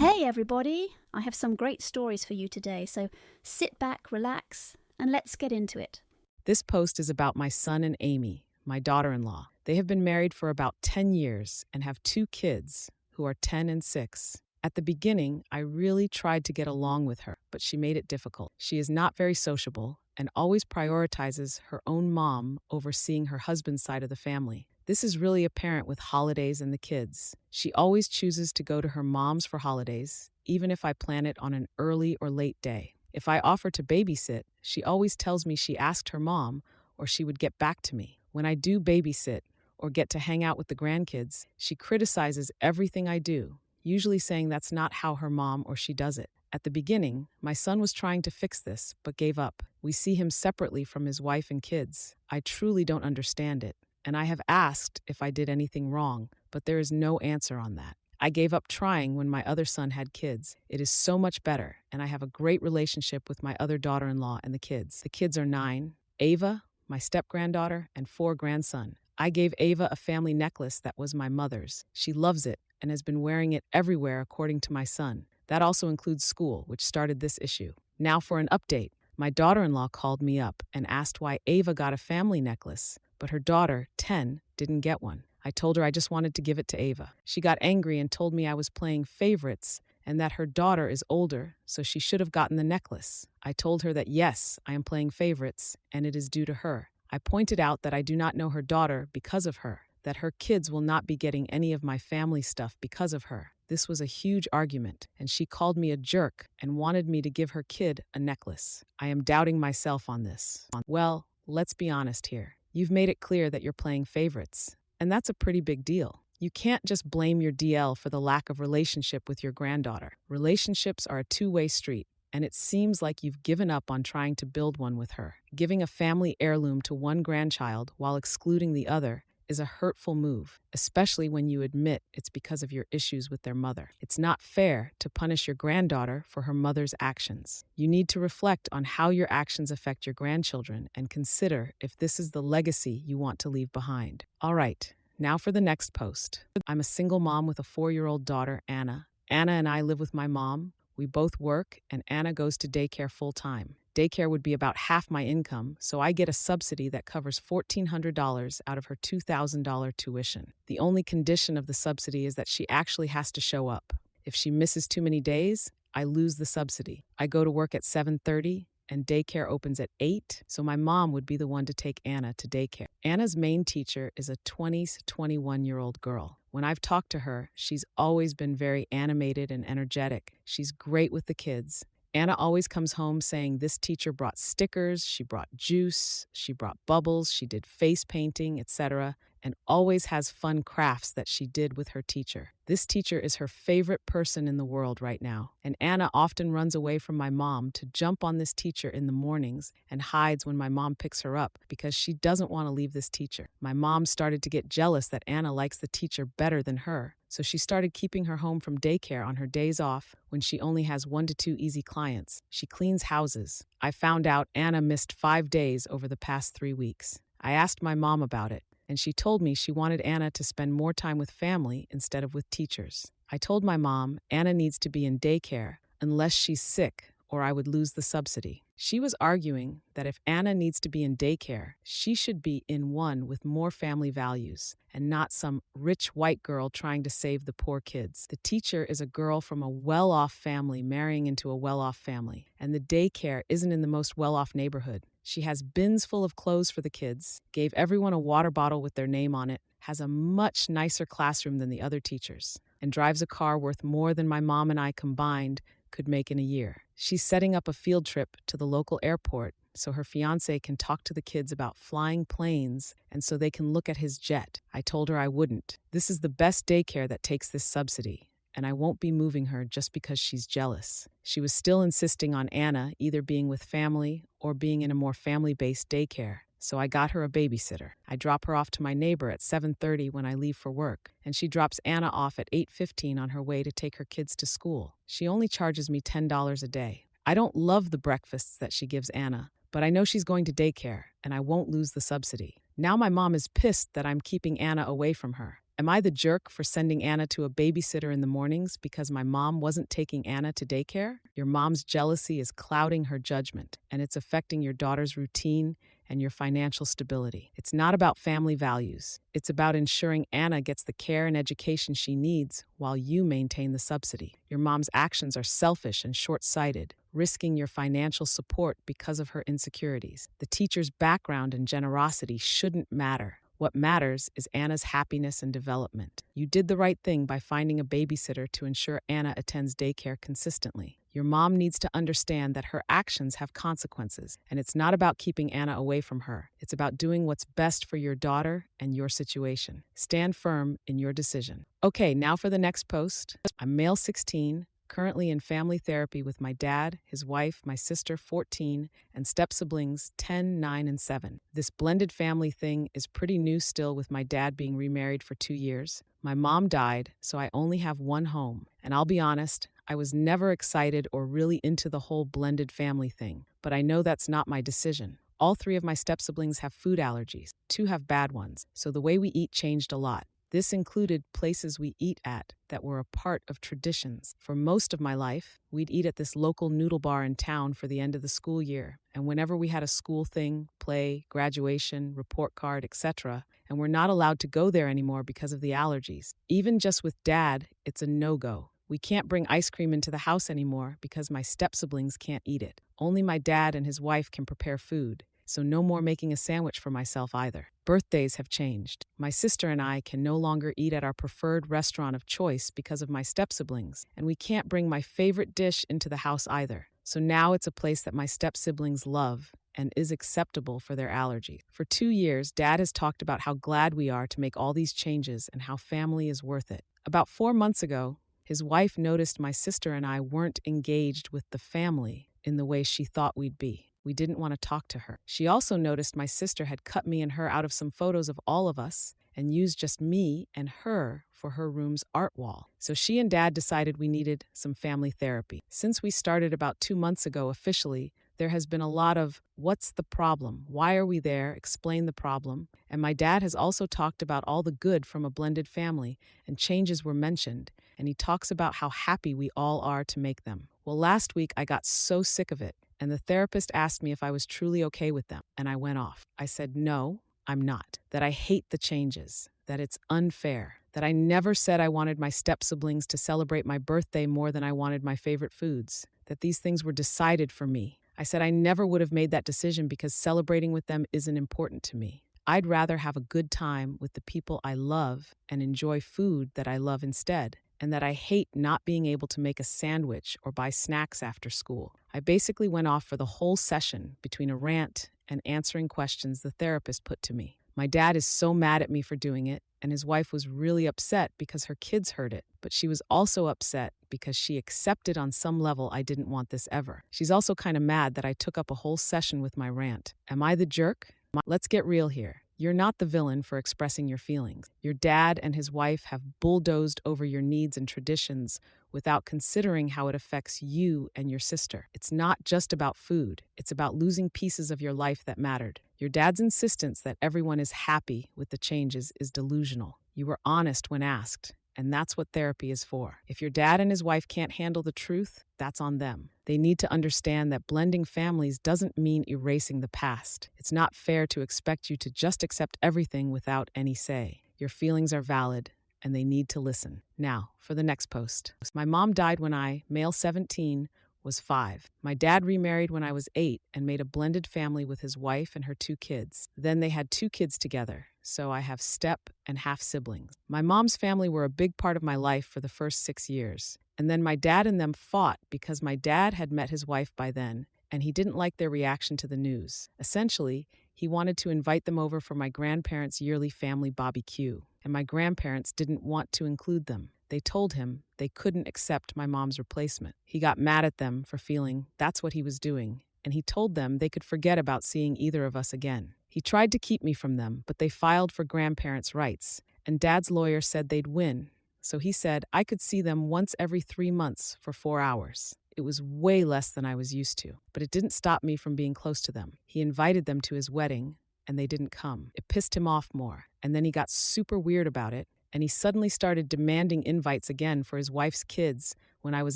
Hey everybody! I have some great stories for you today, so sit back, relax, and let's get into it. This post is about my son and Amy, my daughter-in-law. They have been married for about 10 years and have 2 kids who are 10 and 6. At the beginning, I really tried to get along with her, but she made it difficult. She is not very sociable and always prioritizes her own mom over seeing her husband's side of the family. This is really apparent with holidays and the kids. She always chooses to go to her mom's for holidays, even if I plan it on an early or late day. If I offer to babysit, she always tells me she asked her mom or she would get back to me. When I do babysit or get to hang out with the grandkids, she criticizes everything I do, usually saying that's not how her mom or she does it. At the beginning, my son was trying to fix this, but gave up. We see him separately from his wife and kids. I truly don't understand it, and I have asked if I did anything wrong, but there is no answer on that. I gave up trying when my other son had kids. It is so much better, and I have a great relationship with my other daughter-in-law and the kids. The kids are 9, Ava, my step-granddaughter, and 4 grandson. I gave Ava a family necklace that was my mother's. She loves it and has been wearing it everywhere according to my son. That also includes school, which started this issue. Now for an update. My daughter-in-law called me up and asked why Ava got a family necklace, but her daughter, 10, didn't get one. I told her I just wanted to give it to Ava. She got angry and told me I was playing favorites and that her daughter is older, so she should have gotten the necklace. I told her that yes, I am playing favorites, and it is due to her. I pointed out that I do not know her daughter because of her, that her kids will not be getting any of my family stuff because of her. This was a huge argument, and she called me a jerk and wanted me to give her kid a necklace. I am doubting myself on this. Well, let's be honest here. You've made it clear that you're playing favorites. And that's a pretty big deal. You can't just blame your DL for the lack of relationship with your granddaughter. Relationships are a two-way street, and it seems like you've given up on trying to build one with her. Giving a family heirloom to one grandchild while excluding the other is a hurtful move, especially when you admit it's because of your issues with their mother. It's not fair to punish your granddaughter for her mother's actions. You need to reflect on how your actions affect your grandchildren and consider if this is the legacy you want to leave behind. All right, now for the next post. I'm a single mom with a 4-year-old daughter, Anna. Anna and I live with my mom. We both work, and Anna goes to daycare full-time. Daycare would be about half my income, so I get a subsidy that covers $1,400 out of her $2,000 tuition. The only condition of the subsidy is that she actually has to show up. If she misses too many days, I lose the subsidy. I go to work at 7:30, and daycare opens at 8, so my mom would be the one to take Anna to daycare. Anna's main teacher is a 20 to 21-year-old girl. When I've talked to her, she's always been very animated and energetic. She's great with the kids. Anna always comes home saying this teacher brought stickers, she brought juice, she brought bubbles, she did face painting, etc., and always has fun crafts that she did with her teacher. This teacher is her favorite person in the world right now, and Anna often runs away from my mom to jump on this teacher in the mornings and hides when my mom picks her up because she doesn't want to leave this teacher. My mom started to get jealous that Anna likes the teacher better than her, so she started keeping her home from daycare on her days off when she only has 1 to 2 easy clients. She cleans houses. I found out Anna missed 5 days over the past 3 weeks. I asked my mom about it, and she told me she wanted Anna to spend more time with family instead of with teachers. I told my mom Anna needs to be in daycare unless she's sick or I would lose the subsidy. She was arguing that if Anna needs to be in daycare, she should be in one with more family values and not some rich white girl trying to save the poor kids. The teacher is a girl from a well-off family marrying into a well-off family, and the daycare isn't in the most well-off neighborhood. She has bins full of clothes for the kids, gave everyone a water bottle with their name on it, has a much nicer classroom than the other teachers, and drives a car worth more than my mom and I combined could make in a year. She's setting up a field trip to the local airport so her fiancé can talk to the kids about flying planes and so they can look at his jet. I told her I wouldn't. This is the best daycare that takes this subsidy, and I won't be moving her just because she's jealous. She was still insisting on Anna either being with family or being in a more family-based daycare, so I got her a babysitter. I drop her off to my neighbor at 7:30 when I leave for work, and she drops Anna off at 8:15 on her way to take her kids to school. She only charges me $10 a day. I don't love the breakfasts that she gives Anna, but I know she's going to daycare, and I won't lose the subsidy. Now my mom is pissed that I'm keeping Anna away from her. Am I the jerk for sending Anna to a babysitter in the mornings because my mom wasn't taking Anna to daycare? Your mom's jealousy is clouding her judgment, and it's affecting your daughter's routine and your financial stability. It's not about family values. It's about ensuring Anna gets the care and education she needs while you maintain the subsidy. Your mom's actions are selfish and short-sighted, risking your financial support because of her insecurities. The teacher's background and generosity shouldn't matter. What matters is Anna's happiness and development. You did the right thing by finding a babysitter to ensure Anna attends daycare consistently. Your mom needs to understand that her actions have consequences, and it's not about keeping Anna away from her. It's about doing what's best for your daughter and your situation. Stand firm in your decision. Okay, now for the next post. I'm male 16, currently in family therapy with my dad, his wife, my sister 14, and step-siblings 10, 9, and 7. This blended family thing is pretty new still, with my dad being remarried for 2 years. My mom died, so I only have one home. And I'll be honest, I was never excited or really into the whole blended family thing, but I know that's not my decision. All 3 of my step-siblings have food allergies. 2 have bad ones, so the way we eat changed a lot. This included places we eat at that were a part of traditions. For most of my life, we'd eat at this local noodle bar in town for the end of the school year. And whenever we had a school thing, play, graduation, report card, etc., and we're not allowed to go there anymore because of the allergies. Even just with Dad, it's a no-go. We can't bring ice cream into the house anymore because my step-siblings can't eat it. Only my dad and his wife can prepare food. So no more making a sandwich for myself either. Birthdays have changed. My sister and I can no longer eat at our preferred restaurant of choice because of my step-siblings, and we can't bring my favorite dish into the house either. So now it's a place that my step-siblings love and is acceptable for their allergies. For 2 years, Dad has talked about how glad we are to make all these changes and how family is worth it. About 4 months ago, his wife noticed my sister and I weren't engaged with the family in the way she thought we'd be. We didn't want to talk to her. She also noticed my sister had cut me and her out of some photos of all of us and used just me and her for her room's art wall. So she and Dad decided we needed some family therapy. Since we started about 2 months ago officially, there has been a lot of, what's the problem? Why are we there? Explain the problem. And my dad has also talked about all the good from a blended family, and changes were mentioned, and he talks about how happy we all are to make them. Well, last week I got so sick of it, and the therapist asked me if I was truly okay with them, and I went off. I said, no, I'm not. That I hate the changes, that it's unfair, that I never said I wanted my step-siblings to celebrate my birthday more than I wanted my favorite foods, that these things were decided for me. I said I never would have made that decision because celebrating with them isn't important to me. I'd rather have a good time with the people I love and enjoy food that I love instead, and that I hate not being able to make a sandwich or buy snacks after school. I basically went off for the whole session between a rant and answering questions the therapist put to me. My dad is so mad at me for doing it, and his wife was really upset because her kids heard it. But she was also upset because she accepted on some level I didn't want this ever. She's also kind of mad that I took up a whole session with my rant. Am I the jerk? Let's get real here. You're not the villain for expressing your feelings. Your dad and his wife have bulldozed over your needs and traditions without considering how it affects you and your sister. It's not just about food. It's about losing pieces of your life that mattered. Your dad's insistence that everyone is happy with the changes is delusional. You were honest when asked, and that's what therapy is for. If your dad and his wife can't handle the truth, that's on them. They need to understand that blending families doesn't mean erasing the past. It's not fair to expect you to just accept everything without any say. Your feelings are valid, and they need to listen. Now, for the next post. My mom died when I, male 17, was 5. My dad remarried when I was 8 and made a blended family with his wife and her 2 kids. Then they had 2 kids together, so I have step and half siblings. My mom's family were a big part of my life for the first 6 years. And then my dad and them fought because my dad had met his wife by then, and he didn't like their reaction to the news. Essentially, he wanted to invite them over for my grandparents' yearly family barbecue, and my grandparents didn't want to include them. They told him they couldn't accept my mom's replacement. He got mad at them for feeling that's what he was doing, and he told them they could forget about seeing either of us again. He tried to keep me from them, but they filed for grandparents' rights, and Dad's lawyer said they'd win. So he said I could see them once every 3 months for 4 hours. It was way less than I was used to, but it didn't stop me from being close to them. He invited them to his wedding, and they didn't come. It pissed him off more, and then he got super weird about it And he suddenly started demanding invites again for his wife's kids when I was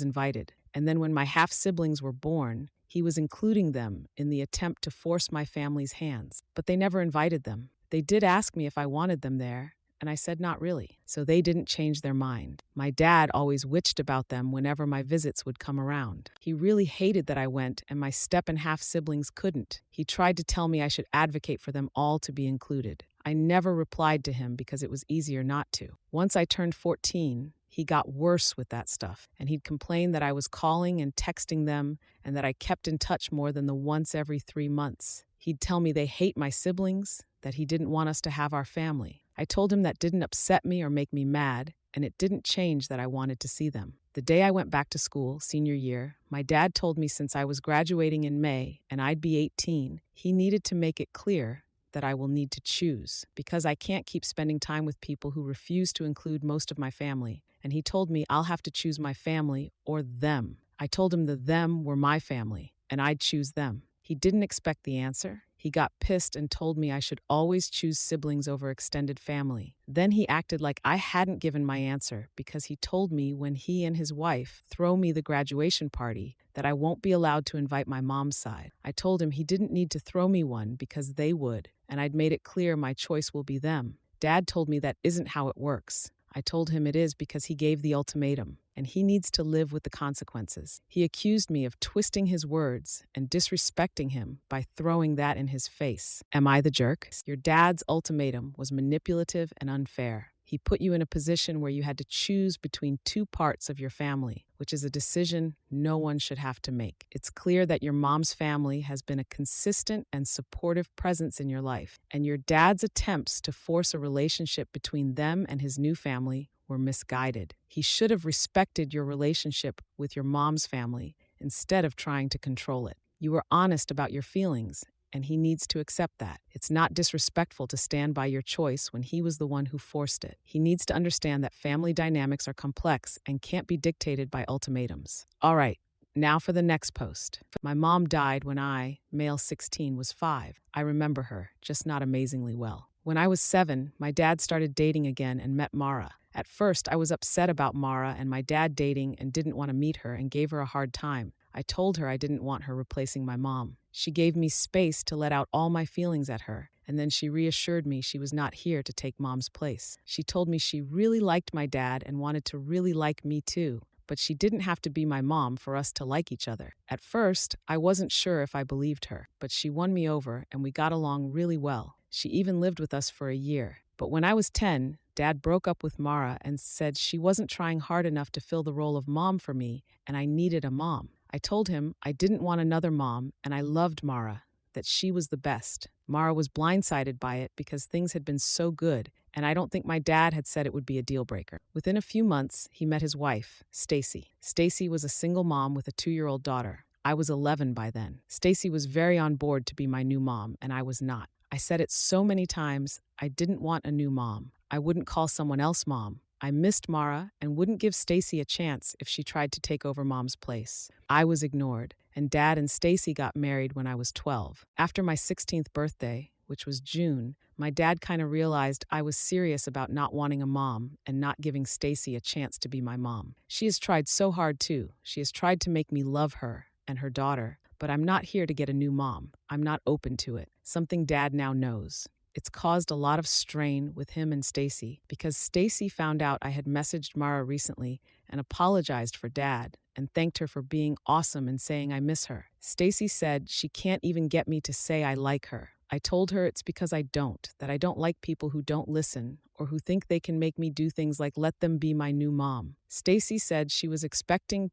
invited. And then when my half siblings were born, he was including them in the attempt to force my family's hands. But they never invited them. They did ask me if I wanted them there, and I said not really. So they didn't change their mind. My dad always witched about them whenever my visits would come around. He really hated that I went and my step and half siblings couldn't. He tried to tell me I should advocate for them all to be included. I never replied to him because it was easier not to. Once I turned 14, he got worse with that stuff, and he'd complain that I was calling and texting them and that I kept in touch more than the once every 3 months. He'd tell me they hate my siblings, that he didn't want us to have our family. I told him that didn't upset me or make me mad, and it didn't change that I wanted to see them. The day I went back to school, senior year, my dad told me since I was graduating in May and I'd be 18, he needed to make it clear that I will need to choose, because I can't keep spending time with people who refuse to include most of my family. And he told me I'll have to choose my family or them. I told him the them were my family, and I'd choose them. He didn't expect the answer. He got pissed and told me I should always choose siblings over extended family. Then he acted like I hadn't given my answer because he told me when he and his wife throw me the graduation party that I won't be allowed to invite my mom's side. I told him he didn't need to throw me one because they would, and I'd made it clear my choice will be them. Dad told me that isn't how it works. I told him it is because he gave the ultimatum, and he needs to live with the consequences. He accused me of twisting his words and disrespecting him by throwing that in his face. Am I the jerk? Your dad's ultimatum was manipulative and unfair. He put you in a position where you had to choose between two parts of your family, which is a decision no one should have to make. It's clear that your mom's family has been a consistent and supportive presence in your life, and your dad's attempts to force a relationship between them and his new family were misguided. He should have respected your relationship with your mom's family instead of trying to control it. You were honest about your feelings, and he needs to accept that. It's not disrespectful to stand by your choice when he was the one who forced it. He needs to understand that family dynamics are complex and can't be dictated by ultimatums. All right, now for the next post. My mom died when I, male 16, was 5. I remember her, just not amazingly well. When I was 7, my dad started dating again and met Mara. At first, I was upset about Mara and my dad dating and didn't want to meet her and gave her a hard time. I told her I didn't want her replacing my mom. She gave me space to let out all my feelings at her, and then she reassured me she was not here to take mom's place. She told me she really liked my dad and wanted to really like me too, but she didn't have to be my mom for us to like each other. At first, I wasn't sure if I believed her, but she won me over and we got along really well. She even lived with us for a year. But when I was 10, Dad broke up with Mara and said she wasn't trying hard enough to fill the role of mom for me, and I needed a mom. I told him I didn't want another mom, and I loved Mara, that she was the best. Mara was blindsided by it because things had been so good, and I don't think my dad had said it would be a deal breaker. Within a few months, he met his wife, Stacy. Stacy was a single mom with a 2-year-old daughter. I was 11 by then. Stacy was very on board to be my new mom, and I was not. I said it so many times, I didn't want a new mom. I wouldn't call someone else mom. I missed Mara and wouldn't give Stacy a chance if she tried to take over mom's place. I was ignored, and Dad and Stacy got married when I was 12. After my 16th birthday, which was June, my dad kind of realized I was serious about not wanting a mom and not giving Stacy a chance to be my mom. She has tried so hard too. She has tried to make me love her and her daughter, but I'm not here to get a new mom. I'm not open to it. Something Dad now knows. It's caused a lot of strain with him and Stacy because Stacy found out I had messaged Mara recently and apologized for Dad and thanked her for being awesome and saying I miss her. Stacy said she can't even get me to say I like her. I told her it's because I don't, that I don't like people who don't listen or who think they can make me do things like let them be my new mom. Stacy said she was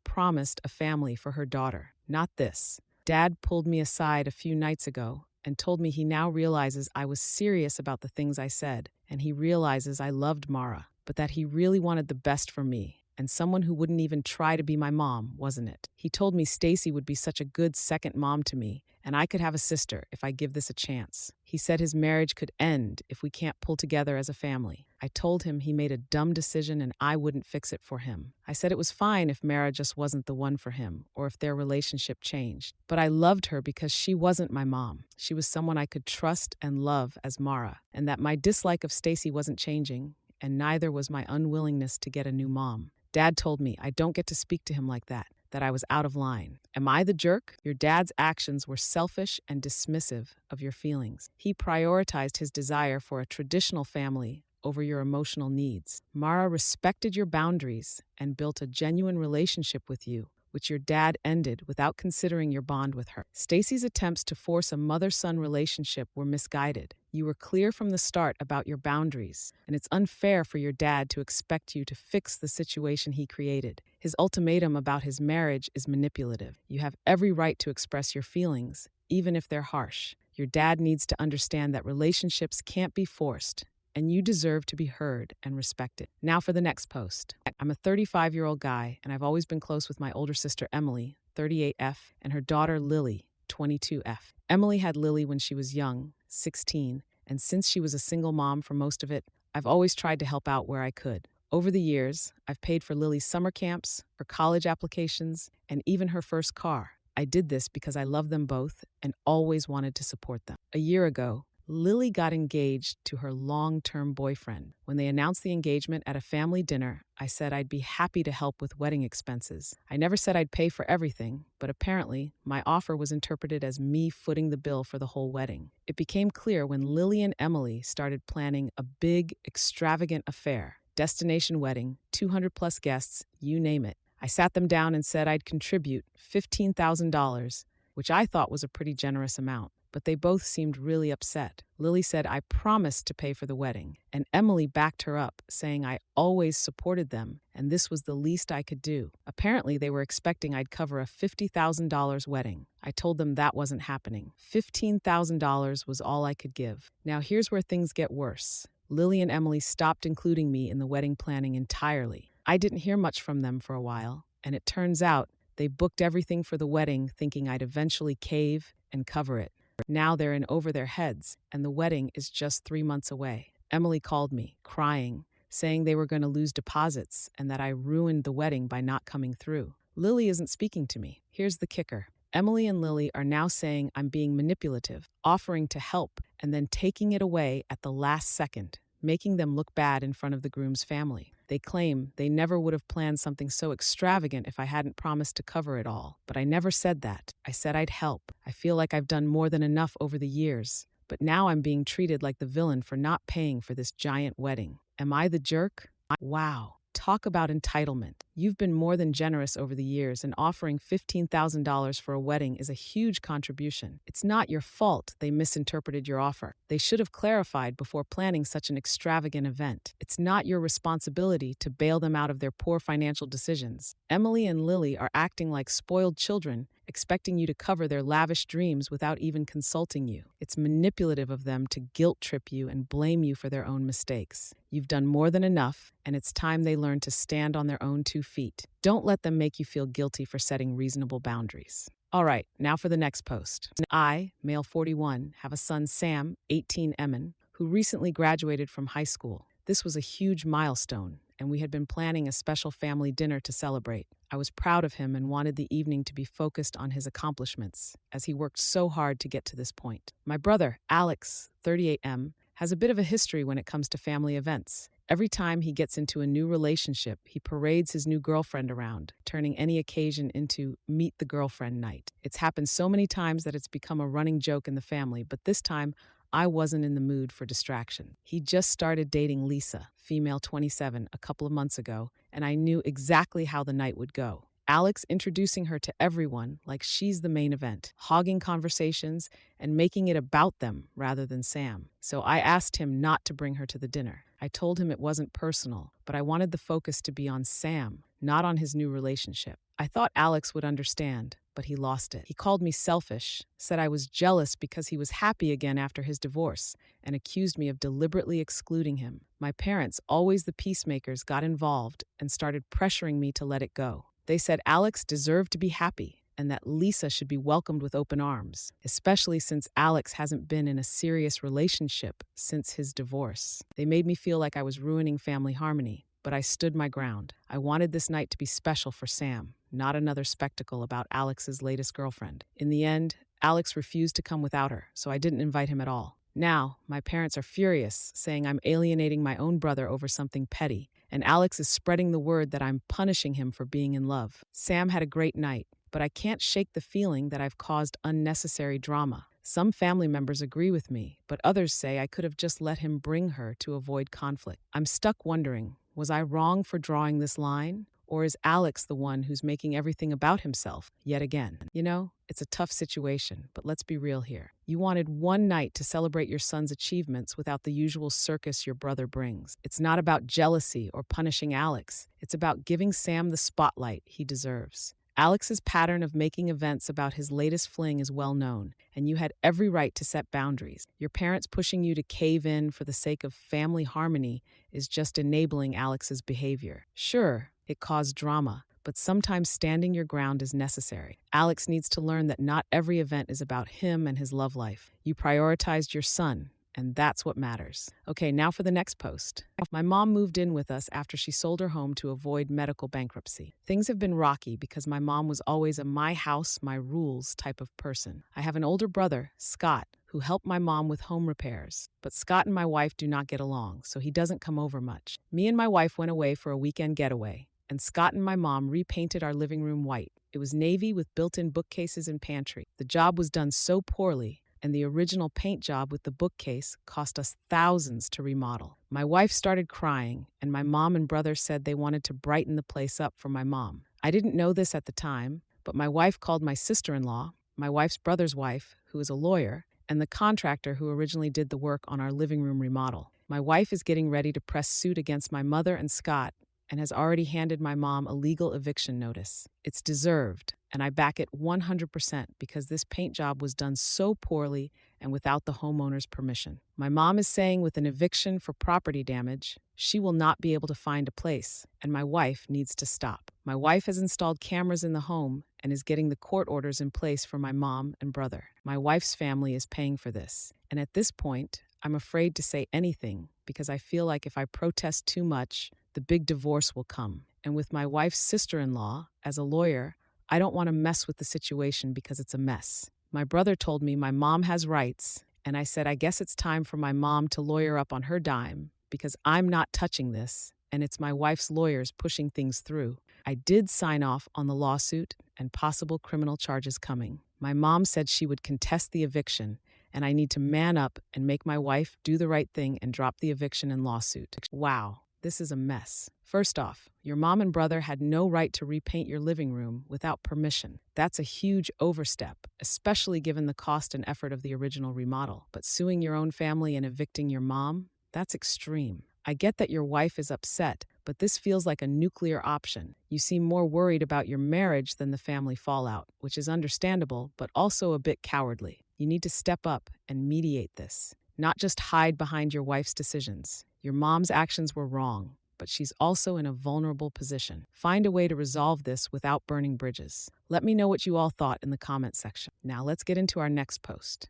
promised a family for her daughter, not this. Dad pulled me aside a few nights ago and told me he now realizes I was serious about the things I said, and he realizes I loved Mara, but that he really wanted the best for me, and someone who wouldn't even try to be my mom, wasn't it? He told me Stacy would be such a good second mom to me, and I could have a sister if I give this a chance. He said his marriage could end if we can't pull together as a family. I told him he made a dumb decision and I wouldn't fix it for him. I said it was fine if Mara just wasn't the one for him or if their relationship changed. But I loved her because she wasn't my mom. She was someone I could trust and love as Mara, and that my dislike of Stacy wasn't changing, and neither was my unwillingness to get a new mom. Dad told me I don't get to speak to him like that I was out of line. Am I the jerk? Your dad's actions were selfish and dismissive of your feelings. He prioritized his desire for a traditional family over your emotional needs. Mara respected your boundaries and built a genuine relationship with you, which your dad ended without considering your bond with her. Stacy's attempts to force a mother-son relationship were misguided. You were clear from the start about your boundaries, and it's unfair for your dad to expect you to fix the situation he created. His ultimatum about his marriage is manipulative. You have every right to express your feelings, even if they're harsh. Your dad needs to understand that relationships can't be forced, and you deserve to be heard and respected. Now for the next post. I'm a 35-year-old guy, and I've always been close with my older sister Emily, 38F, and her daughter Lily, 22F. Emily had Lily when she was young, 16, and since she was a single mom for most of it, I've always tried to help out where I could. Over the years, I've paid for Lily's summer camps, her college applications, and even her first car. I did this because I love them both and always wanted to support them. A year ago, Lily got engaged to her long-term boyfriend. When they announced the engagement at a family dinner, I said I'd be happy to help with wedding expenses. I never said I'd pay for everything, but apparently, my offer was interpreted as me footing the bill for the whole wedding. It became clear when Lily and Emily started planning a big, extravagant affair. Destination wedding, 200 plus guests, you name it. I sat them down and said I'd contribute $15,000, which I thought was a pretty generous amount. But they both seemed really upset. Lily said I promised to pay for the wedding, and Emily backed her up, saying I always supported them, and this was the least I could do. Apparently, they were expecting I'd cover a $50,000 wedding. I told them that wasn't happening. $15,000 was all I could give. Now here's where things get worse. Lily and Emily stopped including me in the wedding planning entirely. I didn't hear much from them for a while, and it turns out they booked everything for the wedding thinking I'd eventually cave and cover it. Now they're in over their heads, and the wedding is just 3 months away. Emily called me, crying, saying they were going to lose deposits and that I ruined the wedding by not coming through. Lily isn't speaking to me. Here's the kicker. Emily and Lily are now saying I'm being manipulative, offering to help, and then taking it away at the last second, making them look bad in front of the groom's family. They claim they never would have planned something so extravagant if I hadn't promised to cover it all. But I never said that. I said I'd help. I feel like I've done more than enough over the years. But now I'm being treated like the villain for not paying for this giant wedding. Am I the jerk? Wow. Talk about entitlement. You've been more than generous over the years, and offering $15,000 for a wedding is a huge contribution. It's not your fault they misinterpreted your offer. They should have clarified before planning such an extravagant event. It's not your responsibility to bail them out of their poor financial decisions. Emily and Lily are acting like spoiled children, expecting you to cover their lavish dreams without even consulting you. It's manipulative of them to guilt trip you and blame you for their own mistakes. You've done more than enough, and it's time they learn to stand on their own 2 feet. Don't let them make you feel guilty for setting reasonable boundaries. All right, now for the next post. I, male 41, have a son, Sam, 18 Emin, who recently graduated from high school. This was a huge milestone, and we had been planning a special family dinner to celebrate. I was proud of him and wanted the evening to be focused on his accomplishments, as he worked so hard to get to this point. My brother, Alex, 38M, has a bit of a history when it comes to family events. Every time he gets into a new relationship, he parades his new girlfriend around, turning any occasion into meet the girlfriend night. It's happened so many times that it's become a running joke in the family, but this time, I wasn't in the mood for distraction. He just started dating Lisa, female 27, a couple of months ago, and I knew exactly how the night would go. Alex introducing her to everyone like she's the main event, hogging conversations and making it about them rather than Sam. So I asked him not to bring her to the dinner. I told him it wasn't personal, but I wanted the focus to be on Sam, not on his new relationship. I thought Alex would understand, but he lost it. He called me selfish, said I was jealous because he was happy again after his divorce, and accused me of deliberately excluding him. My parents, always the peacemakers, got involved and started pressuring me to let it go. They said Alex deserved to be happy and that Lisa should be welcomed with open arms, especially since Alex hasn't been in a serious relationship since his divorce. They made me feel like I was ruining family harmony, but I stood my ground. I wanted this night to be special for Sam, not another spectacle about Alex's latest girlfriend. In the end, Alex refused to come without her, so I didn't invite him at all. Now, my parents are furious, saying I'm alienating my own brother over something petty, and Alex is spreading the word that I'm punishing him for being in love. Sam had a great night, but I can't shake the feeling that I've caused unnecessary drama. Some family members agree with me, but others say I could have just let him bring her to avoid conflict. I'm stuck wondering, was I wrong for drawing this line? Or is Alex the one who's making everything about himself yet again? You know, it's a tough situation, but let's be real here. You wanted one night to celebrate your son's achievements without the usual circus your brother brings. It's not about jealousy or punishing Alex. It's about giving Sam the spotlight he deserves. Alex's pattern of making events about his latest fling is well known, and you had every right to set boundaries. Your parents pushing you to cave in for the sake of family harmony is just enabling Alex's behavior. Sure, it caused drama, but sometimes standing your ground is necessary. Alex needs to learn that not every event is about him and his love life. You prioritized your son, and that's what matters. Okay, now for the next post. My mom moved in with us after she sold her home to avoid medical bankruptcy. Things have been rocky because my mom was always a my house, my rules type of person. I have an older brother, Scott, who helped my mom with home repairs. But Scott and my wife do not get along, so he doesn't come over much. Me and my wife went away for a weekend getaway, and Scott and my mom repainted our living room white. It was navy with built-in bookcases and pantry. The job was done so poorly, and the original paint job with the bookcase cost us thousands to remodel. My wife started crying, and my mom and brother said they wanted to brighten the place up for my mom. I didn't know this at the time, but my wife called my sister-in-law, my wife's brother's wife, who is a lawyer, and the contractor who originally did the work on our living room remodel. My wife is getting ready to press suit against my mother and Scott, and has already handed my mom a legal eviction notice. It's deserved, and I back it 100% because this paint job was done so poorly and without the homeowner's permission. My mom is saying with an eviction for property damage, she will not be able to find a place, and my wife needs to stop. My wife has installed cameras in the home and is getting the court orders in place for my mom and brother. My wife's family is paying for this, and at this point, I'm afraid to say anything because I feel like if I protest too much, the big divorce will come. And with my wife's sister-in-law, as a lawyer, I don't want to mess with the situation because it's a mess. My brother told me my mom has rights, and I said I guess it's time for my mom to lawyer up on her dime because I'm not touching this, and it's my wife's lawyers pushing things through. I did sign off on the lawsuit and possible criminal charges coming. My mom said she would contest the eviction, and I need to man up and make my wife do the right thing and drop the eviction and lawsuit. Wow. This is a mess. First off, your mom and brother had no right to repaint your living room without permission. That's a huge overstep, especially given the cost and effort of the original remodel. But suing your own family and evicting your mom? That's extreme. I get that your wife is upset, but this feels like a nuclear option. You seem more worried about your marriage than the family fallout, which is understandable, but also a bit cowardly. You need to step up and mediate this, not just hide behind your wife's decisions. Your mom's actions were wrong, but she's also in a vulnerable position. Find a way to resolve this without burning bridges. Let me know what you all thought in the comment section. Now let's get into our next post.